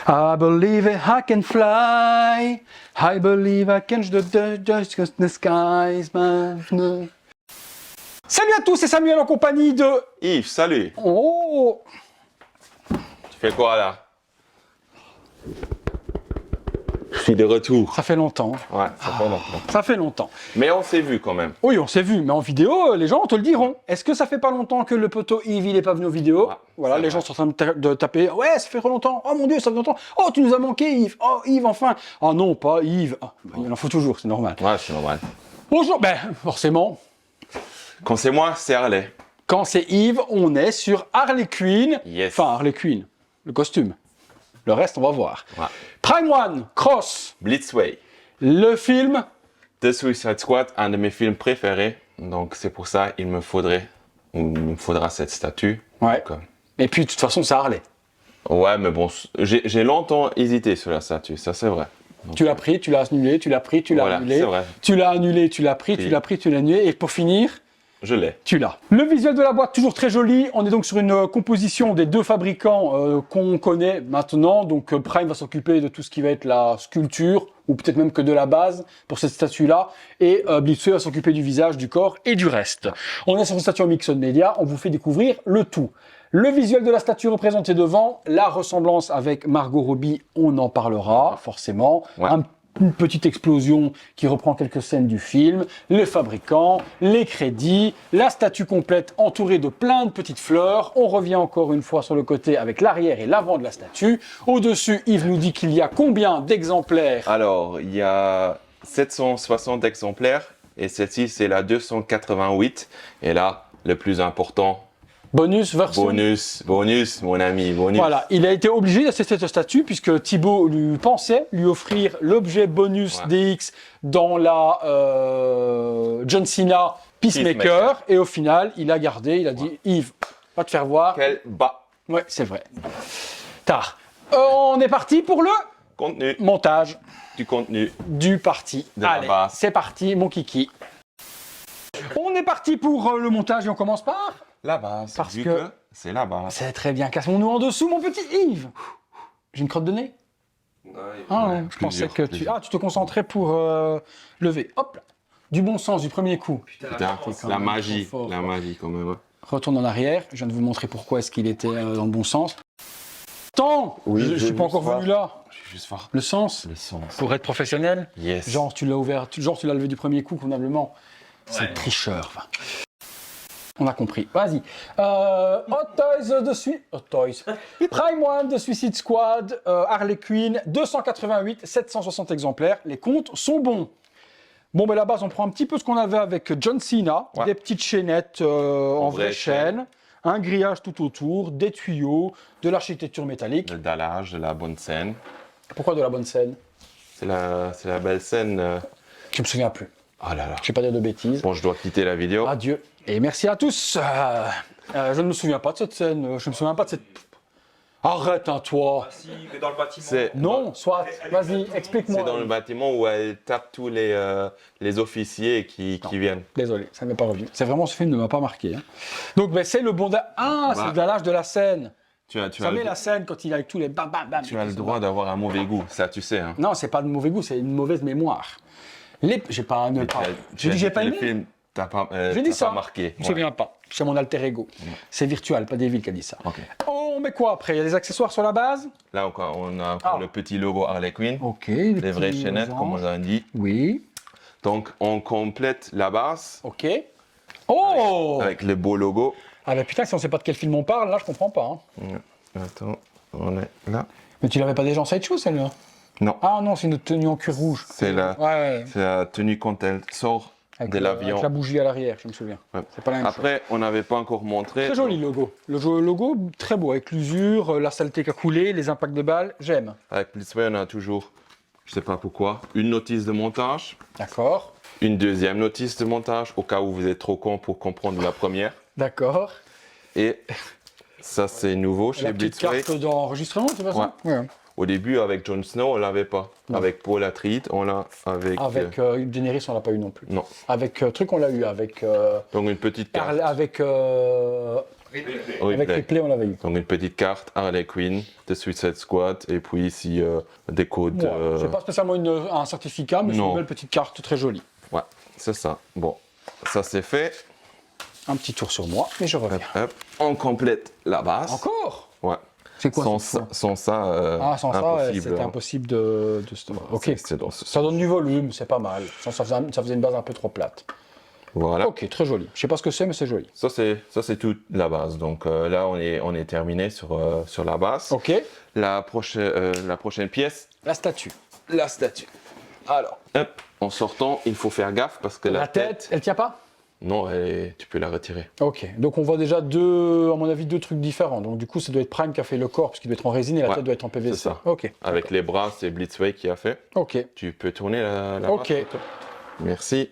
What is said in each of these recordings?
I believe I can fly. I believe I can just the skies. Salut à tous, c'est Samuel en compagnie de... Yves, salut. Oh, Tu fais quoi là? Je suis de retour. ça fait longtemps. Ouais, ça fait longtemps. Ça fait longtemps. Mais on s'est vu quand même. Oui, on s'est vu, mais en vidéo, les gens te le diront. Est-ce que ça fait pas longtemps que le poteau Yves, il est pas venu aux vidéos? Ouais, Voilà, c'est les vrai. gens sont en train de taper. Ouais, ça fait trop longtemps. Oh mon Dieu, ça fait longtemps. Oh, tu nous as manqué, Yves. Oh, Yves, enfin. Oh non, pas Yves. Ah, bah, il en faut toujours, c'est normal. Ouais, c'est normal. Bonjour. Ben, forcément, Quand c'est moi, c'est Harley. quand c'est Yves, on est sur Harley Quinn. Yes. Enfin, Harley Quinn, le costume. Le reste, on va voir. Ouais. Prime One, Cross, Blitzway. le film. The Suicide Squad, un de mes films préférés. Donc c'est pour ça il me faudra cette statue. Ouais. Donc, Et puis, de toute façon, c'est Harley. ouais, mais bon, j'ai longtemps hésité sur la statue, ça c'est vrai. Tu l'as pris, tu l'as annulé, tu l'as pris, tu l'as Voilà, annulé. c'est vrai. Tu l'as annulé, tu l'as pris, tu Oui. l'as pris, tu l'as annulé. Et pour finir, Je l'ai. tu l'as. Le visuel de la boîte, toujours très joli. On est donc sur une composition des deux fabricants qu'on connaît maintenant. Donc Prime va s'occuper de tout ce qui va être la sculpture, ou peut-être même que de la base pour cette statue-là. Et Blitzway va s'occuper du visage, du corps et du reste. On est sur une statue en Mixon Media, on vous fait découvrir le tout. Le visuel de la statue représentée devant, la ressemblance avec Margot Robbie, on en parlera forcément. Ouais. Une petite explosion qui reprend quelques scènes du film, les fabricants, les crédits, la statue complète entourée de plein de petites fleurs. On revient encore une fois sur le côté avec l'arrière et l'avant de la statue. Au-dessus, Yves nous dit qu'il y a combien d'exemplaires? Alors, il y a 760 exemplaires et celle-ci c'est la 288. Et là, le plus important, Bonus version. bonus, mon ami, bonus. Voilà, il a été obligé d'acheter cette statue puisque Thibaut lui pensait lui offrir l'objet bonus Ouais. DX dans la John Cena Peacemaker. Peacemaker. Et au final, il a gardé, il a dit Yves, va te faire voir. Quel bas Ouais, c'est vrai. Tard. On est parti pour le contenu montage du contenu. du parti. De la Allez, base. c'est parti, mon kiki. On est parti pour le montage et on commence par... La base, Parce vu que- que c'est la base. C'est très bien, cassons-nous en dessous, mon petit Yves. J'ai une crotte de nez? Ah ouais, je pensais que tu... Ah, tu te concentrais pour lever. Hop là. Du bon sens, du premier coup. Putain, quand la même magie, trop fort, la quoi. magie quand même. Retourne en arrière. Je viens de vous montrer pourquoi est-ce qu'il était dans le bon sens. Attends, Oui, je je suis pas veux encore voir. venu là. Je vais juste voir Le sens, le sens. pour être professionnel. Yes. Genre, tu l'as ouvert, genre, tu l'as levé du premier coup, convenablement. C'est tricheur. Va. On a compris. Vas-y. Hot Toys de Hot Toys. Prime One de Suicide Squad, Harley Quinn, 288, 760 exemplaires. Les comptes sont bons. Bon, ben la base, on prend un petit peu ce qu'on avait avec John Cena, Ouais. des petites chaînettes en vraie vraie chaîne, un grillage tout autour, des tuyaux, de l'architecture métallique. Le dallage, de la bonne scène. Pourquoi de la bonne scène? C'est la belle scène. Je me souviens plus. Oh là là. Je vais pas dire de bêtises. Bon, je dois quitter la vidéo. Adieu. Et merci à tous. Je ne me souviens pas de cette scène. Je ne me souviens pas de cette... Arrête, hein, toi. Si, que dans le bâtiment. C'est Non, soit. Vas-y, explique-moi. c'est dans le bâtiment où elle tape tous les officiers qui viennent. Désolé, ça ne m'est pas revenu. C'est vraiment, ce film ne m'a pas marqué. Hein. Donc, ben, c'est le bon... Ah, c'est Bah. le dallage de la scène. Tu as Ça met la scène quand il a avec tous les bam, bam, bam. tu as le droit d'avoir un mauvais goût, ça tu sais. Hein. Non, c'est pas de mauvais goût, c'est une mauvaise mémoire. J'ai pas un... Mais J'ai dit j'ai pas le aimé. film, t'as pas, J'ai dit t'as ça. pas marqué. Je me souviens pas. C'est mon alter ego. C'est Virtual, pas Devil qui a dit ça. Ok. On met quoi après? Il y a des accessoires sur la base? Là encore, on a encore Ah. le petit logo Harley Quinn, Ok. les vraies chaînettes comme on a dit. Oui. Donc on complète la base Ok. Oh! avec le beau logo. Ah bah putain, si on sait pas de quel film on parle, là je comprends pas. Hein. Attends, on est là. Mais tu l'avais pas déjà en sideshow celle-là? Non, Ah non, c'est une tenue en cuir rouge. c'est la, Ouais, c'est la tenue quand elle sort avec, de avec l'avion. la bougie à l'arrière, je me souviens. Ouais. C'est pas la même chose. Après, on n'avait pas encore montré. Très joli le logo. Le logo, très beau, avec l'usure, la saleté qui a coulé, les impacts de balles, j'aime. Avec Blitzway, on a toujours, je sais pas pourquoi, une notice de montage, D'accord, une deuxième notice de montage, au cas où vous êtes trop con pour comprendre la première. d'accord. Et ça, c'est nouveau La chez petite Blitzway. carte d'enregistrement, c'est pas ça? Ouais. Au début, avec Jon Snow, on l'avait pas. Non. Avec Paul Atreides, on l'a avec. Avec Daenerys, on l'a pas eu non plus. Non. Avec truc, on l'a eu. Avec Donc une petite carte. avec Avec les plaies, on l'avait eu. Donc une petite carte, Harley Quinn, de Suicide Squad, et puis ici des codes. Ouais, c'est pas spécialement un certificat, mais c'est Non. une belle petite carte très jolie. Ouais, c'est ça. Bon, ça c'est fait. Un petit tour sur moi, et je reviens. Hop, hop. On complète la base. Encore? Ouais. C'est quoi Sans cette ça, fois sans ça, sans ça, impossible. c'était hein. impossible de Ok, C'est dans ce ça donne du volume, c'est pas mal. Ça faisait une base un peu trop plate. Voilà. Ok, très joli. Je sais pas ce que c'est, mais c'est joli. Ça c'est toute la base. Donc là on est terminé sur la base. Ok, La prochaine pièce, la statue. la statue. Alors, hop, en sortant, il faut faire gaffe parce que La tête, elle tient pas? non, tu peux la retirer. Ok, donc on voit déjà à mon avis, deux trucs différents. Donc du coup, ça doit être Prime qui a fait le corps, parce qu'il doit être en résine, et la Ouais, tête doit être en PVC. c'est ça. Ok. Avec les bras, c'est Blitzway qui a fait. Ok. Tu peux tourner la Ok. base, toi. Merci.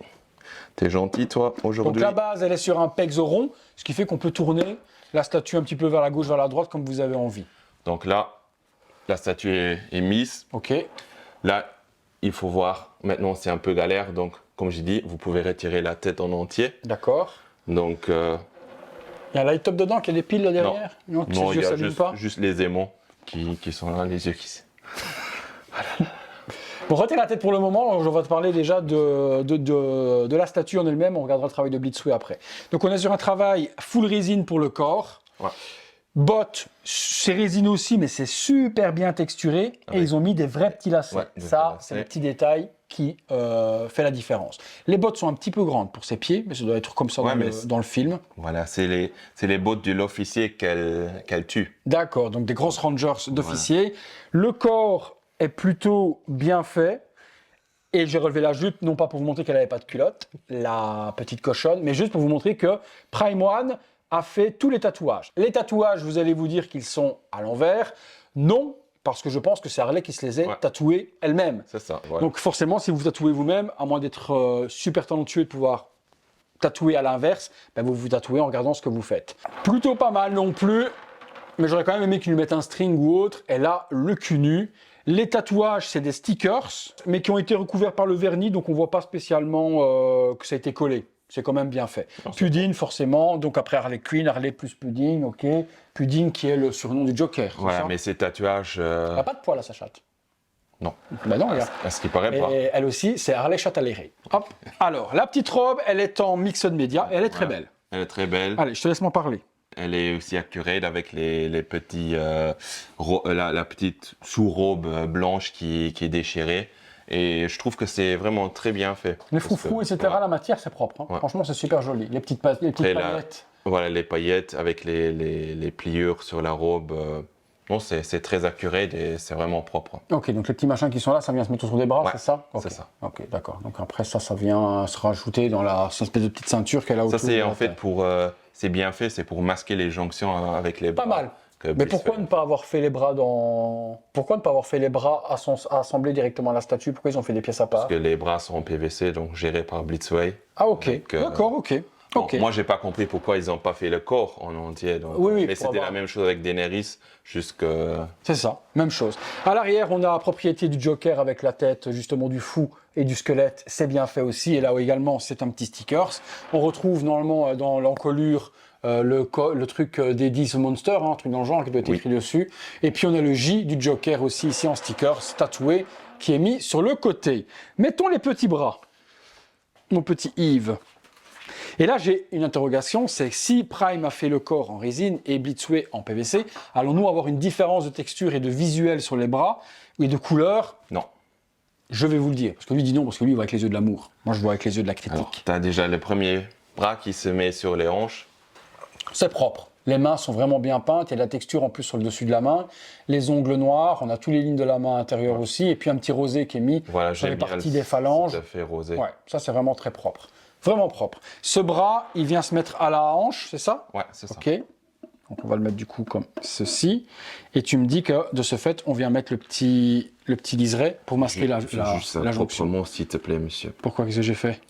T'es gentil, toi, Donc aujourd'hui. la base, elle est sur un pegs rond, ce qui fait qu'on peut tourner la statue un petit peu vers la gauche, vers la droite, comme vous avez envie. Donc là, la statue est mise. Ok. Là, il faut voir. Maintenant, c'est un peu galère. Donc, comme j'ai dit, vous pouvez retirer la tête en entier. D'accord. Donc, Il y a un light up dedans, qu'il y a des piles là derrière? Non, non, ses il yeux y a s'allument pas? juste les aimants qui sont là, les yeux qui... Bon, retire la tête pour le moment, je vais te parler déjà de la statue en elle-même, on regardera le travail de Blitzway après. Donc on est sur un travail full résine pour le corps. Ouais. Bottes, c'est résine aussi, mais c'est super bien texturé. Ah et oui. ils ont mis des vrais petits lacets. Ouais, des Ça, vrais c'est le lacets. petit détail qui fait la différence. Les bottes sont un petit peu grandes pour ses pieds, mais ça doit être comme ça Ouais, dans le film. Voilà, c'est les bottes de l'officier qu'elle tue. D'accord, donc des grosses Rangers d'officiers. Le corps est plutôt bien fait. Et j'ai relevé la jupe, non pas pour vous montrer qu'elle n'avait pas de culotte, la petite cochonne, mais juste pour vous montrer que Prime One a fait tous les tatouages. Les tatouages, vous allez vous dire qu'ils sont à l'envers. Non, parce que je pense que c'est Harley qui se les a tatoués elle-même. C'est ça, voilà. Donc forcément, si vous tatouez vous-même, à moins d'être super talentueux et de pouvoir tatouer à l'inverse, ben vous vous tatouez en regardant ce que vous faites. Plutôt pas mal non plus, mais j'aurais quand même aimé qu'ils lui mettent un string ou autre. Elle a le cul nu. Les tatouages, c'est des stickers, mais qui ont été recouverts par le vernis, donc on voit pas spécialement que ça a été collé. C'est quand même bien fait. Pudding, forcément. Donc après Harley Quinn, Harley plus Pudding, ok. Pudding qui est le surnom du Joker. Voilà, ça mais ces tatouages... Elle n'a pas de poils à sa chatte. Non. Ben non, regarde. À ce qui paraît pas. Et elle aussi, c'est Harley chatte à l'éré. Hop. Alors, la petite robe, elle est en mixed media et elle est très Voilà. belle. Elle est très belle. Allez, je te laisse m'en parler. Elle est aussi accurate avec les petits, la petite sous-robe blanche qui est déchirée. Et je trouve que c'est vraiment très bien fait. Les Parce froufrous, que, etc., voilà. la matière, c'est propre. Hein. Ouais. Franchement, c'est super joli. Les petites Après, paillettes. Voilà, les paillettes avec les pliures sur la robe. Non, c'est très accurate et c'est vraiment propre. Ok, donc les petits machins qui sont là, ça vient se mettre sur des bras, Ouais, c'est ça? Ok. c'est ça. Ok, d'accord. Donc après, ça vient se rajouter dans cette espèce de petite ceinture qu'elle a autour. Ça, c'est de en la fait taille. pour... c'est bien fait, c'est pour masquer les jonctions avec les bras. Pas mal. que Mais Bliss pourquoi fait. ne pas avoir fait les bras Pourquoi ne pas avoir fait les bras assemblés directement à la statue? Pourquoi ils ont fait des pièces à part? Parce que les bras sont en PVC, donc gérés par Blitzway. Ah ok, Donc, d'accord, ok. Bon, Ok. moi, j'ai pas compris pourquoi ils n'ont pas fait le corps en entier. Donc, Oui, mais pour c'était avoir- la même chose avec Daenerys, jusque... C'est ça, même chose. À l'arrière, on a la propriété du Joker avec la tête justement du fou et du squelette. C'est bien fait aussi. Et là également, c'est un petit stickers. On retrouve normalement dans l'encolure le truc des 10 Monsters, un truc dans le genre qui doit être Oui. écrit dessus. Et puis on a le J du Joker aussi ici en stickers tatoué qui est mis sur le côté. Mettons les petits bras. Mon petit Yves. Et là, j'ai une interrogation, c'est si Prime a fait le corps en résine et Blitzway en PVC, allons-nous avoir une différence de texture et de visuel sur les bras et de couleur? Non. Je vais vous le dire, parce que lui dit non, parce que lui il voit avec les yeux de l'amour. Moi, je vois avec les yeux de la critique. Alors, tu as déjà le premier bras qui se met sur les hanches. C'est propre. Les mains sont vraiment bien peintes, il y a de la texture en plus sur le dessus de la main. Les ongles noirs, on a toutes les lignes de la main intérieure aussi, et puis un petit rosé qui est mis Voilà, sur les j'aime bien parties des phalanges. tout à fait rosé. Ouais, ça c'est vraiment très propre. Vraiment propre. Ce bras, il vient se mettre à la hanche, c'est ça? Ouais, c'est ça. Ok. Donc on va le mettre du coup comme ceci. Et tu me dis que de ce fait, on vient mettre le petit liseré pour masquer la Juste ça la jonction. proprement, s'il te plaît, monsieur. Pourquoi? Qu'est-ce que j'ai fait?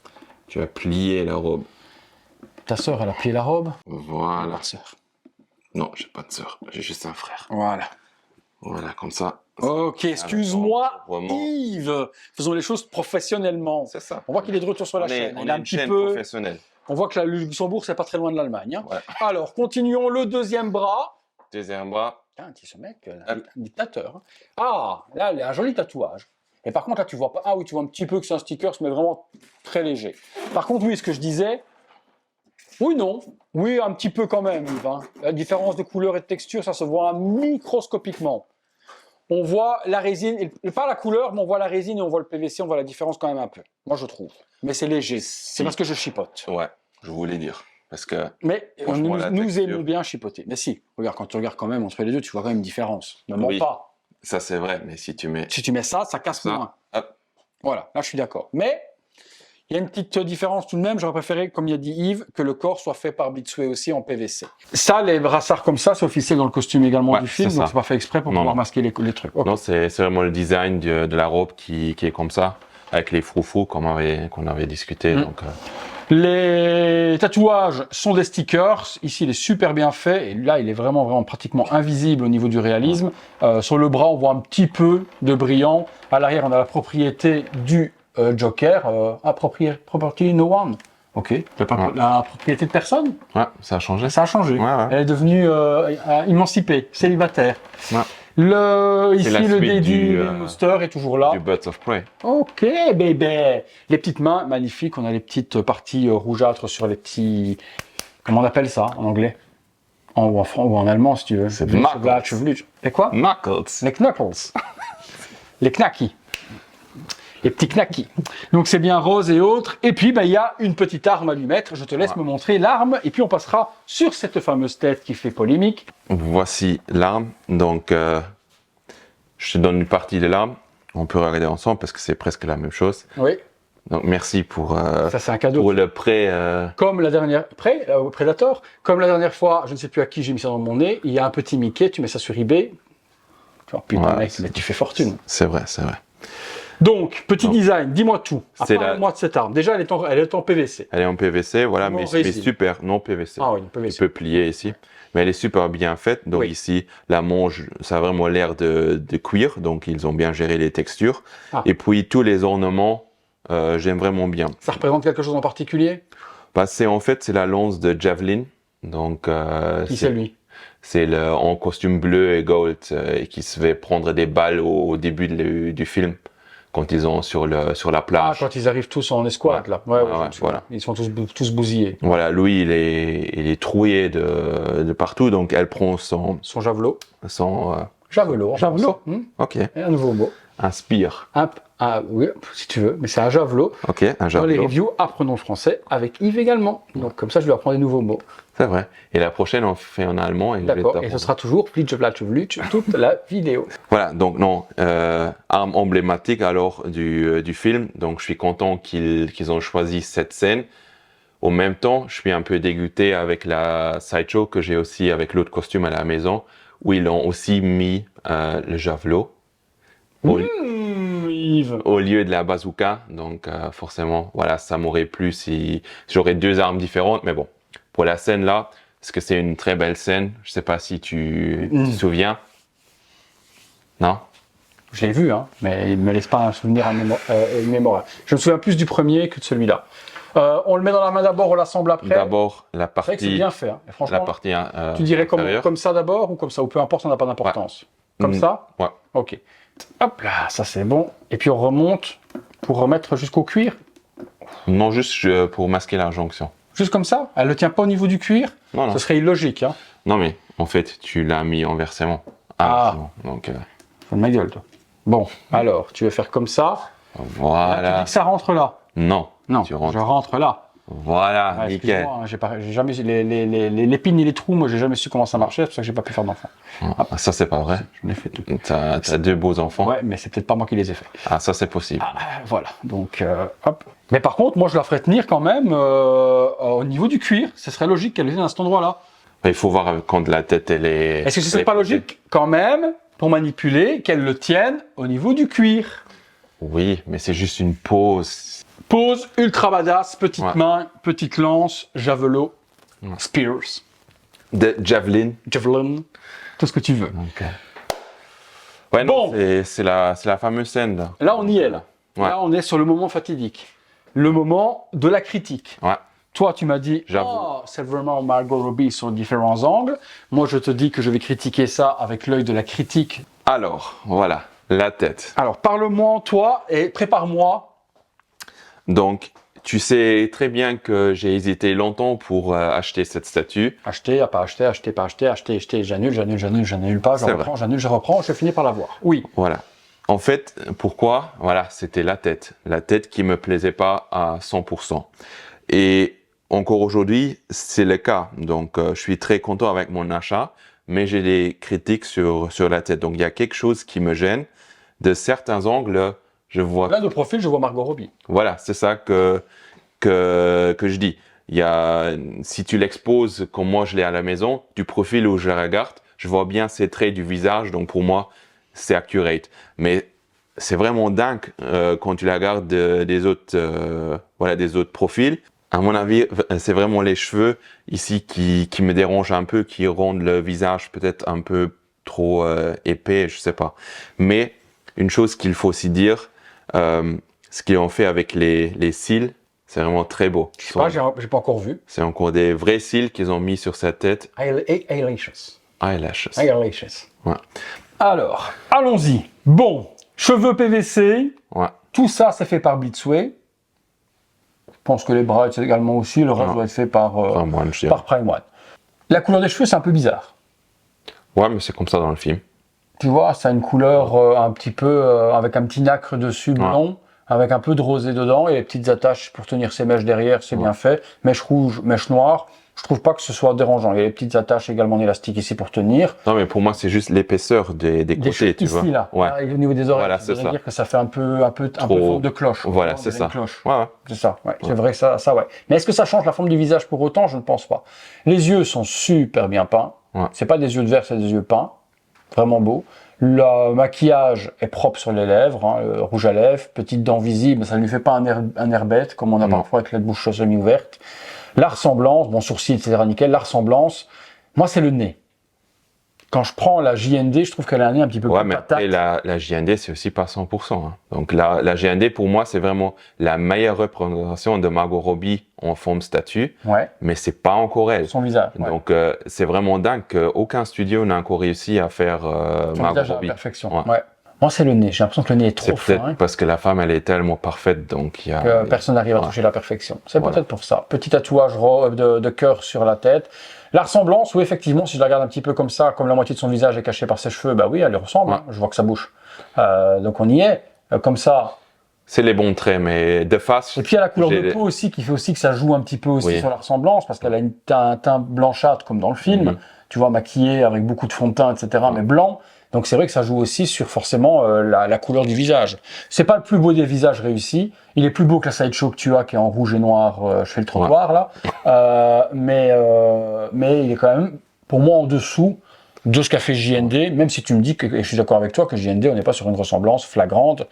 Tu as plié la robe. Ta sœur, elle a plié la robe? Voilà. Ta sœur. Non, j'ai pas de sœur, j'ai juste un frère. Voilà. Voilà, comme ça. Ok, excuse-moi, Vraiment. Yves. Faisons les choses professionnellement. C'est ça. On voit qu'il est de retour sur la chaîne. On Il est a un une petit chaîne peu. professionnelle. On voit que le Luxembourg, c'est pas très loin de l'Allemagne. Hein. Ouais. Alors, continuons le deuxième bras. Deuxième bras. Putain, ce mec, un dictateur. Hein. Ah, là, il a un joli tatouage. Et par contre, là, tu vois pas. Ah oui, tu vois un petit peu que c'est un sticker, mais vraiment très léger. Par contre, oui, ce que je disais. Oui, non. Oui, un petit peu quand même, Yves. Hein. La différence de couleur et de texture, ça se voit microscopiquement. On voit la résine, et pas la couleur, mais on voit la résine et on voit le PVC, on voit la différence quand même un peu. Moi, je trouve. Mais c'est léger. C'est parce que je chipote. Ouais, je voulais dire. Parce que. Mais nous aimons bien chipoter. Mais si, regarde, quand tu regardes quand même entre les deux, tu vois quand même une différence. Ne mens pas. Ça, c'est vrai, mais si tu mets. Si tu mets ça, ça casse moins. Hop. Voilà, là, je suis d'accord. Mais il y a une petite différence tout de même. J'aurais préféré, comme il a dit Yves, que le corps soit fait par Bitsue aussi en PVC. Ça, les brassards comme ça, c'est officiel dans le costume également du film, donc c'est pas fait exprès pour pouvoir masquer les trucs. Okay. Non, c'est vraiment le design de la robe qui est comme ça, avec les froufrous qu'on avait discuté. Donc, Les tatouages sont des stickers. Ici, il est super bien fait. Et là, il est vraiment pratiquement invisible au niveau du réalisme. Sur le bras, on voit un petit peu de brillant. À l'arrière, on a la propriété du Joker. Property no one. Ok. La propriété de personne. Ouais, ça a changé. Ça a changé. Ouais. Elle est devenue émancipée, célibataire. Ouais. Ici, le dé du Monster est toujours là. Du Birds of Prey. Ok, bébé. Les petites mains, magnifiques. On a les petites parties rougeâtres sur les petits... Comment on appelle ça en anglais ou en allemand, si tu veux. C'est knuckles. Et quoi? Knuckles. Les knuckles. Les knackis. Les petits knackis. Donc c'est bien rose et autres. Et puis il y a une petite arme à lui mettre. Je te laisse me montrer l'arme. Et puis on passera sur cette fameuse tête qui fait polémique. Voici l'arme. Donc je te donne une partie de l'arme. On peut regarder ensemble parce que c'est presque la même chose. Oui. Donc merci pour, ça, c'est un cadeau. pour le prêt. Comme la dernière... Predator. Comme la dernière fois, je ne sais plus à qui j'ai mis ça dans mon nez. Il y a un petit Mickey. Tu mets ça sur eBay. Tu vois, putain mec, mais tu fais fortune. C'est vrai, c'est vrai. Donc, petit design, dis-moi tout. Parle-moi de cette arme. Déjà, elle est en PVC. Elle est en PVC, voilà, mais super, non PVC. Ah oui, PVC. Tu peux plier ici. Mais elle est super bien faite. Donc ici, la manche, ça a vraiment l'air de cuir. Donc, ils ont bien géré les textures. Et puis, tous les ornements, j'aime vraiment bien. Ça représente quelque chose en particulier? En fait, c'est la lance de Javelin. Donc, qui c'est lui? C'est en costume bleu et gold et qui se fait prendre des balles au début du film. Quand ils sont sur la plage. Ah, quand ils arrivent tous en escouade, là. Ouais, voilà. Ils sont tous bousillés. Voilà, lui, il est troué de partout, donc elle prend son javelot. Javelot. Javelot. Ok. Et un nouveau mot. Un spear. Oui, si tu veux, mais c'est un javelot. Ok, un javelot. Dans les reviews, apprenons le français avec Yves également. Donc, comme ça, je lui apprends des nouveaux mots. C'est vrai. Et la prochaine, on fait en allemand. D'accord, et ce sera toujours toute la vidéo. Voilà, donc non, arme emblématique alors du film. Donc, je suis content qu'ils ont choisi cette scène. Au même temps, je suis un peu dégoûté avec la sideshow que j'ai aussi avec l'autre costume à la maison, où ils ont aussi mis le javelot. Yves. Au lieu de la bazooka, donc forcément, voilà, ça m'aurait plu si j'aurais deux armes différentes, mais bon, pour la scène là, parce que c'est une très belle scène, je sais pas si tu te souviens. Non? Je l'ai vu, hein, mais il ne me laisse pas un souvenir mémorable. Je me souviens plus du premier que de celui-là. On le met dans la main d'abord, on l'assemble après. D'abord, la partie. C'est vrai que c'est bien fait. Hein. Et franchement, la partie, tu dirais comme ça d'abord ou comme ça, ou peu importe, ça n'a pas d'importance. Comme ça? Ouais. Ok. Hop là, ça c'est bon. Et puis on remonte pour remettre jusqu'au cuir. Non, juste pour masquer la jonction. Juste comme ça? Elle ne tient pas au niveau du cuir? Non. Ce serait illogique. Hein. Non, mais en fait, tu l'as mis inversement. Donc. Fais de ma gueule, toi. Bon, alors, tu veux faire comme ça. Voilà. Là, tu dis que ça rentre là? Non. Je rentre là. Voilà, nickel. J'ai jamais les pins et les trous, moi j'ai jamais su comment ça marchait, c'est pour ça que j'ai pas pu faire d'enfant. Ça c'est pas vrai. J'en ai fait tout. T'as deux beaux enfants. Ouais, mais c'est peut-être pas moi qui les ai fait. Ah, ça c'est possible. Voilà, donc hop. Mais par contre, moi je la ferais tenir quand même au niveau du cuir. Ce serait logique qu'elle vienne à cet endroit-là. Il faut voir quand la tête elle est. Est-ce que ce serait pas logique quand même pour manipuler qu'elle le tienne au niveau du cuir? Oui, mais c'est juste une pause. Pose ultra badass, petite main, petite lance, javelot, spears. De javelin, tout ce que tu veux. Okay. Ouais, bon. C'est la fameuse scène. Là, on y est, là. Ouais. Là, on est sur le moment fatidique. Le moment de la critique. Ouais. Toi, tu m'as dit, J'avoue. c'est vraiment Margot Robbie sur différents angles. Moi, je te dis que je vais critiquer ça avec l'œil de la critique. Alors, voilà, la tête. Alors, parle-moi, toi, et prépare-moi. Donc, tu sais très bien que j'ai hésité longtemps pour acheter cette statue. Acheter, pas acheter, acheter, pas acheter, acheter, j'annule pas, je C'est reprends, je reprends, je finis par l'avoir. Oui. Voilà. En fait, pourquoi? Voilà, c'était la tête. La tête qui me plaisait pas à 100%. Et encore aujourd'hui, c'est le cas. Donc, je suis très content avec mon achat, mais j'ai des critiques sur la tête. Donc, il y a quelque chose qui me gêne. De certains angles, je vois... Là, de profil, je vois Margot Robbie. Voilà, c'est ça que je dis. Il y a, si tu l'exposes comme moi je l'ai à la maison, du profil où je la regarde, je vois bien ses traits du visage, donc pour moi, c'est accurate. Mais c'est vraiment dingue quand tu la regardes des autres profils. À mon avis, c'est vraiment les cheveux ici qui me dérangent un peu, qui rendent le visage peut-être un peu trop épais, je sais pas. Mais une chose qu'il faut aussi dire, ce qu'ils ont fait avec les cils, c'est vraiment très beau. Je sais pas, j'ai pas encore vu. C'est encore des vrais cils qu'ils ont mis sur sa tête. Eyelashes. Eyelashes. Eyelashes. Ouais. Alors, allons-y. Bon, cheveux PVC, Ouais. tout ça, c'est fait par Blitzway. Je pense que les bras, c'est également aussi. Le reste Ouais. doit être fait par Prime One, je dirais. Prime One. La couleur des cheveux, c'est un peu bizarre. Ouais, mais c'est comme ça dans le film. Tu vois, ça a une couleur un petit peu avec un petit nacre dessus blond, avec un peu de rosé dedans et les petites attaches pour tenir ses mèches derrière, c'est bien fait. Mèches rouges, mèches noires. Je trouve pas que ce soit dérangeant. Il y a les petites attaches également en élastique ici pour tenir. Non, mais pour moi, c'est juste l'épaisseur des côtés, tu ici, vois. là. Ouais. Au niveau des oreilles, Voilà, ça c'est veut ça. dire que ça fait un peu forme de cloche. Voilà, Tu c'est vois, ça. une cloche. Ouais, ouais. C'est ça, ouais. C'est vrai, ça, ouais. Mais est-ce que ça change la forme du visage pour autant? Je ne pense pas. Les yeux sont super bien peints. Ouais. C'est pas des yeux de verre, c'est des yeux peints. Vraiment beau. Le maquillage est propre sur les lèvres, hein, le rouge à lèvres, petite dent visible, ça ne lui fait pas un air bête, comme on a Non. parfois avec la bouche semi-ouverte. La ressemblance, bon sourcil, etc. nickel, la ressemblance, moi c'est le nez. Quand je prends la JND, je trouve qu'elle a un nez un petit peu Ouais, plus mais patate. après, la JND, c'est aussi pas 100%. Hein. Donc, la JND, pour moi, c'est vraiment la meilleure représentation de Margot Robbie en forme statue, Ouais, mais c'est pas encore elle. son visage. Ouais. Donc, c'est vraiment dingue qu'aucun studio n'a encore réussi à faire Son Margot visage à la Robbie. perfection. Ouais. Ouais. Moi c'est le nez, j'ai l'impression que le nez est C'est trop fin. peut-être parce que la femme, elle est tellement parfaite, donc il y a... Que personne n'arrive à Ouais. toucher la perfection. C'est Voilà. peut-être pour ça. Petit tatouage de cœur sur la tête. La ressemblance, oui, effectivement, si je la regarde un petit peu comme ça, comme la moitié de son visage est cachée par ses cheveux, bah oui, elle lui ressemble. Ouais. Hein. Je vois que ça bouge. Donc on y est. Comme ça. C'est les bons traits, mais de face... Et puis il y a la couleur j'ai- de peau aussi qui fait aussi que ça joue un petit peu aussi Oui. sur la ressemblance parce qu'elle a un teint blanchâtre comme dans le film. Mhm. Tu vois, maquillée avec beaucoup de fond de teint, etc. Mais blanc. Donc c'est vrai que ça joue aussi sur forcément la couleur du visage. C'est pas le plus beau des visages réussis. Il est plus beau que la sideshow que tu as qui est en rouge et noir. Je fais le trottoir là. Mais il est quand même pour moi en dessous de ce qu'a fait JND. Même si tu me dis que, et je suis d'accord avec toi, que JND on n'est pas sur une ressemblance flagrante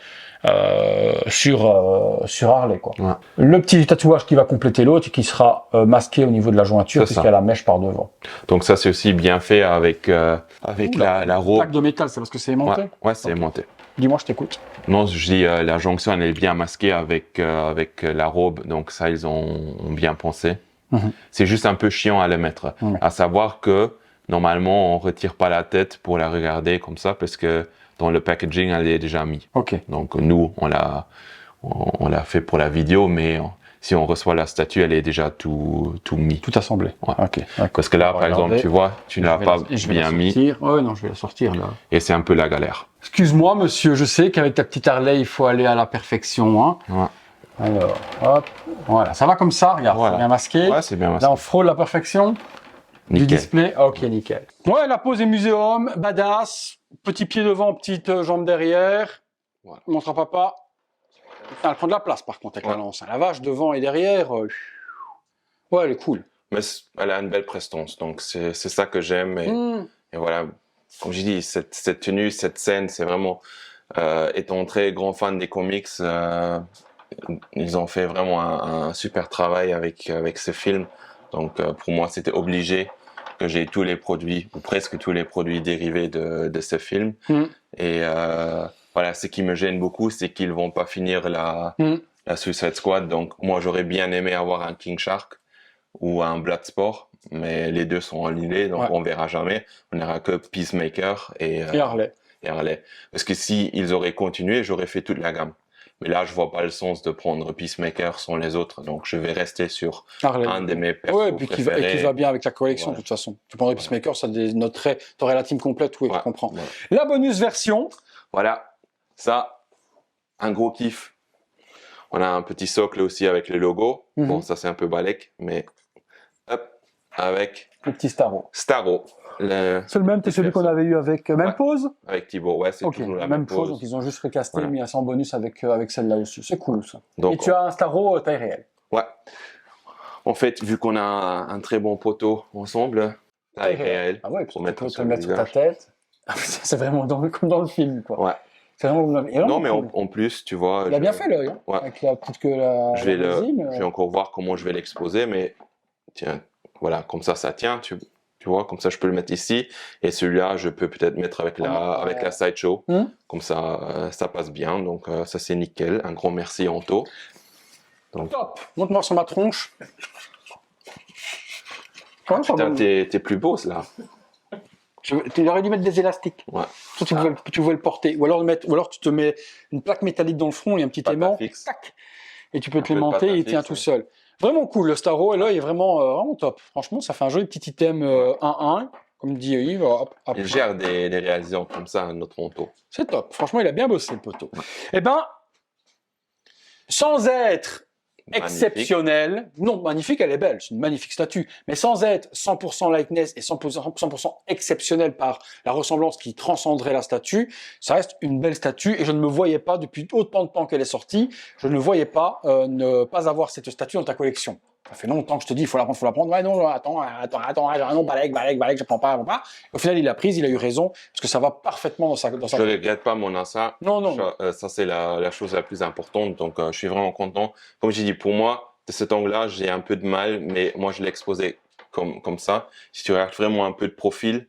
sur Harley quoi. Ouais. Le petit tatouage qui va compléter l'autre qui sera masqué au niveau de la jointure C'est puisqu'il ça. y a la mèche par devant. Donc ça, c'est aussi bien fait avec Oula, la robe. Plaque de métal, c'est parce que c'est aimanté. Ouais, c'est aimanté. Dis-moi, je t'écoute. Non, je dis la jonction elle est bien masquée avec la robe, donc ça ils ont bien pensé. Mhm. C'est juste un peu chiant à le mettre. Ouais. À savoir que normalement on retire pas la tête pour la regarder comme ça parce que dans le packaging elle est déjà mise. Ok. Donc nous on l'a fait pour la vidéo, mais si on reçoit la statue elle est déjà tout mis. Tout assemblé. Ouais. Ok. Parce que là On va par exemple regarder. tu vois tu l'as pas bien mis Ouais, non, je vais la sortir là. et c'est un peu la galère. Excuse-moi, monsieur, je sais qu'avec ta petite Harley, il faut aller à la perfection. Hein. Ouais. Alors, hop, voilà, ça va comme ça, regarde, Voilà. c'est bien masqué. Ouais, c'est bien masqué. Là, on frôle la perfection du Nickel. display. Ok, nickel. Ouais, la pose est muséum, badass, petit pied devant, petite jambe derrière. Voilà. Montre à papa. Putain, elle prend de la place par contre avec la lance. La vache devant et derrière. Ouais, elle est cool. Mais elle a une belle prestance, donc c'est ça que j'aime. Et voilà, comme je dis, cette tenue, cette scène, c'est vraiment... étant très grand fan des comics, ils ont fait vraiment un super travail avec ce film. Donc pour moi, c'était obligé que j'ai tous les produits, ou presque tous les produits dérivés de ce film. Et voilà, ce qui me gêne beaucoup, c'est qu'ils vont pas finir la Suicide Squad. Donc moi, j'aurais bien aimé avoir un King Shark. ou un Bloodsport, mais les deux sont annulés, donc Ouais. on verra jamais. On n'aura que Peacemaker et Harley. Harley. Parce que si ils auraient continué, j'aurais fait toute la gamme. Mais là, je vois pas le sens de prendre Peacemaker sans les autres, donc je vais rester sur Harley. un de mes persos Ouais, et puis qui préférés. va bien avec la collection, Voilà. de toute façon. Tu prendrais Peacemaker, ça dénoterait, t'aurais la team complète, oui, Ouais. je comprends. Voilà. La bonus version, Voilà, ça, un gros kiff. On a un petit socle aussi avec le logo. Mhm. Bon, ça c'est un peu balèque, mais hop, avec le petit Starro. Starro. C'est le même, c'est celui qu'on avait eu avec même Ouais. pose. Avec Thibaut, ouais, c'est Ok, toujours la même même chose, pose. donc ils ont juste recasté, Voilà. mis un 100 bonus avec celle-là aussi. C'est cool ça. Donc, Et tu as un Starro taille réelle. Ouais. En fait, vu qu'on a un très bon poteau ensemble, taille réelle, Ah ouais, puis pour tu mettre peux te sur le le mettre sur ta visage. tête. C'est vraiment comme dans le film, quoi. Ouais. C'est vraiment, il est vraiment Non, mais cool. en plus, tu vois. Il a bien fait l'œil, hein, Ouais. avec la petite queue, la résine, Je vais encore voir comment je vais l'exposer, mais tiens, voilà, comme ça tient, tu vois, comme ça je peux le mettre ici, et celui-là, je peux peut-être mettre avec la Sideshow, comme ça, ça passe bien, donc ça c'est nickel, un grand merci Anto. Donc, Top. Montre-moi sur ma tronche. Comment ça putain, va t'es plus beau, là. Tu aurais dû mettre des élastiques. Ouais. Tu pouvais le porter. Ou alors tu te mets une plaque métallique dans le front et un petit Pâte à aimant. fixe. Tac. Et tu peux Un te peu de l'aimanter, pâte à il tient fixe, tout ouais. seul. Vraiment cool, le Starro, et là, il est vraiment top. Franchement, ça fait un joli petit item 1-1. Comme dit Yves, hop, hop. Il gère des réalisations comme ça, notre Anto. C'est top. Franchement, il a bien bossé, le poteau. Eh ben, sans être exceptionnelle. Non, magnifique, elle est belle, c'est une magnifique statue. Mais sans être 100% likeness et 100% exceptionnelle par la ressemblance qui transcenderait la statue, ça reste une belle statue et je ne me voyais pas, depuis autant de temps qu'elle est sortie, je ne voyais pas ne pas avoir cette statue dans ta collection. Ça fait longtemps que je te dis, il faut la prendre. Ouais, non, attends, non, balèque, je prends pas. Au final, il l'a prise, il a eu raison, parce que ça va parfaitement dans sa Je ne regrette pas mon achat. Non. Ça, c'est la chose la plus importante. Donc, je suis vraiment content. Comme j'ai dit, pour moi, de cet angle-là, j'ai un peu de mal, mais moi, je l'ai exposé comme ça. Si tu regardes vraiment un peu de profil,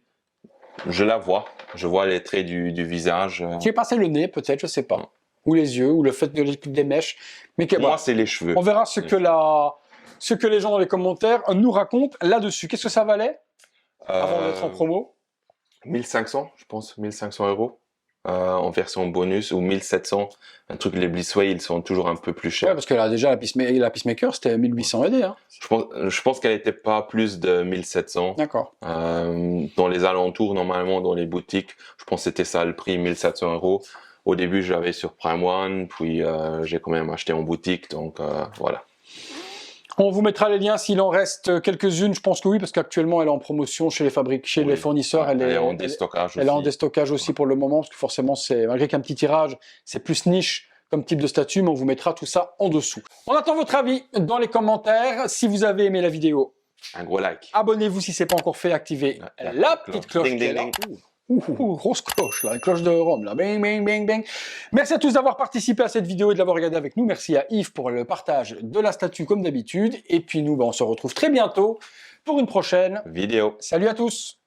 je la vois. Je vois les traits du visage. Tu es passé le nez, peut-être, je sais pas. Ou les yeux, ou le fait des mèches. Mais Pour moi, c'est les cheveux. On verra ce que les gens dans les commentaires nous racontent là-dessus. Qu'est-ce que ça valait avant d'être en promo? 1500, je pense, 1500 € en version bonus, ou 1700. Un truc, les Blissway, ils sont toujours un peu plus chers. Ouais, parce que là, déjà, la Peacemaker, c'était 1800 AD. Hein. Je pense qu'elle n'était pas plus de 1700. D'accord. Dans les alentours, normalement, dans les boutiques, je pense que c'était ça le prix, 1700 €. Au début, je l'avais sur Prime One, puis j'ai quand même acheté en boutique, donc voilà. On vous mettra les liens s'il en reste quelques-unes. Je pense que oui, parce qu'actuellement, elle est en promotion chez les fournisseurs. Elle est en déstockage aussi. Elle est en déstockage aussi pour le moment, parce que forcément, malgré qu'un petit tirage, c'est plus niche comme type de statut, mais on vous mettra tout ça en dessous. On attend votre avis dans les commentaires. Si vous avez aimé la vidéo, un gros like. Abonnez-vous si ce n'est pas encore fait, activez la petite cloche. Ding, ding, ding. Grosse cloche, là, une cloche de Rome, là. Bing, bing, bing, bing. Merci à tous d'avoir participé à cette vidéo et de l'avoir regardé avec nous. Merci à Yves pour le partage de la statue comme d'habitude. Et puis nous, on se retrouve très bientôt pour une prochaine vidéo. Salut à tous.